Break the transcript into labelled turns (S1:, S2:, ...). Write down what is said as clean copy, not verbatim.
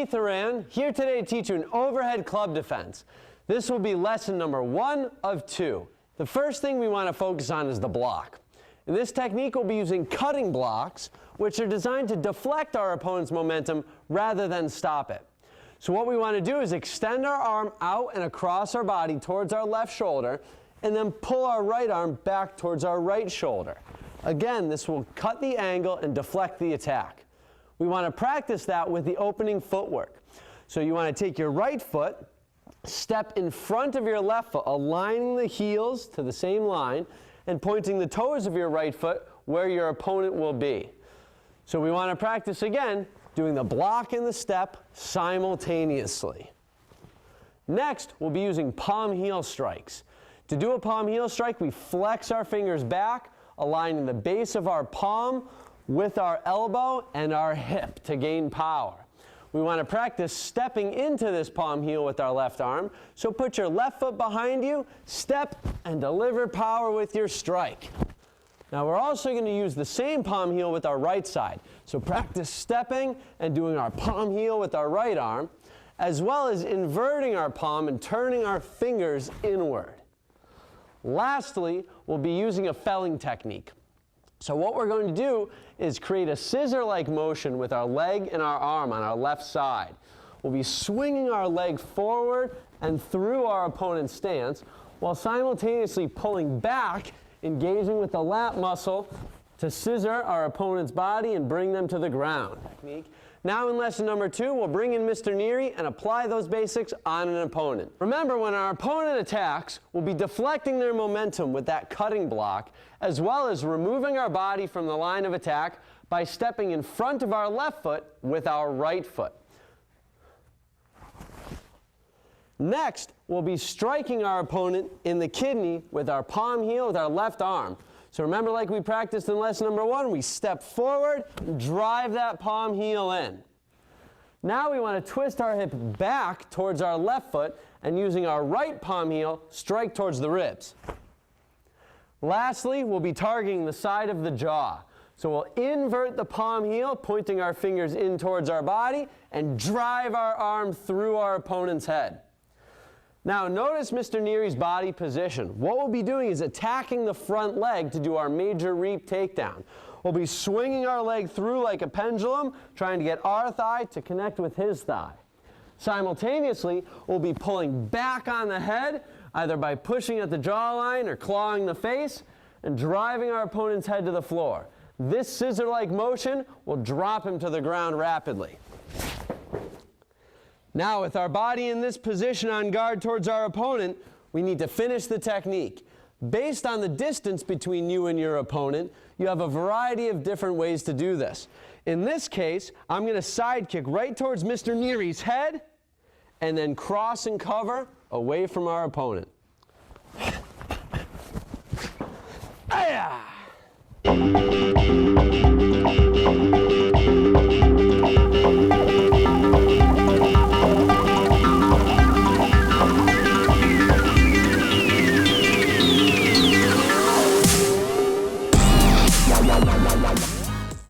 S1: Keith Horan, here today to teach you an overhead club defense. This will be lesson number 1 of 2. The first thing we want to focus on is the block. In this technique, we'll be using cutting blocks, which are designed to deflect our opponent's momentum rather than stop it. So what we want to do is extend our arm out and across our body towards our left shoulder, and then pull our right arm back towards our right shoulder. Again, this will cut the angle and deflect the attack. We want to practice that with the opening footwork. So you want to take your right foot, step in front of your left foot, aligning the heels to the same line, and pointing the toes of your right foot where your opponent will be. So we want to practice again, doing the block and the step simultaneously. Next, we'll be using palm heel strikes. To do a palm heel strike, we flex our fingers back, aligning the base of our palm with our elbow and our hip to gain power. We want to practice stepping into this palm heel with our left arm. So put your left foot behind you, step, and deliver power with your strike. Now we're also going to use the same palm heel with our right side. So practice stepping and doing our palm heel with our right arm, as well as inverting our palm and turning our fingers inward. Lastly, we'll be using a felling technique. So what we're going to do is create a scissor-like motion with our leg and our arm on our left side. We'll be swinging our leg forward and through our opponent's stance, while simultaneously pulling back, engaging with the lat muscle to scissor our opponent's body and bring them to the ground. Now in lesson number 2, we'll bring in Mr. Neary and apply those basics on an opponent. Remember, when our opponent attacks, we'll be deflecting their momentum with that cutting block, as well as removing our body from the line of attack by stepping in front of our left foot with our right foot. Next, we'll be striking our opponent in the kidney with our palm heel with our left arm. So remember, like we practiced in lesson number 1, we step forward and drive that palm heel in. Now we want to twist our hip back towards our left foot and using our right palm heel, strike towards the ribs. Lastly, we'll be targeting the side of the jaw. So we'll invert the palm heel, pointing our fingers in towards our body, and drive our arm through our opponent's head. Now notice Mr. Neary's body position. What we'll be doing is attacking the front leg to do our major reap takedown. We'll be swinging our leg through like a pendulum, trying to get our thigh to connect with his thigh. Simultaneously, we'll be pulling back on the head, either by pushing at the jawline or clawing the face, and driving our opponent's head to the floor. This scissor-like motion will drop him to the ground rapidly. Now, with our body in this position on guard towards our opponent, we need to finish the technique. Based on the distance between you and your opponent, you have a variety of different ways to do this. In this case, I'm going to side kick right towards Mr. Neary's head and then cross and cover away from our opponent. Aya!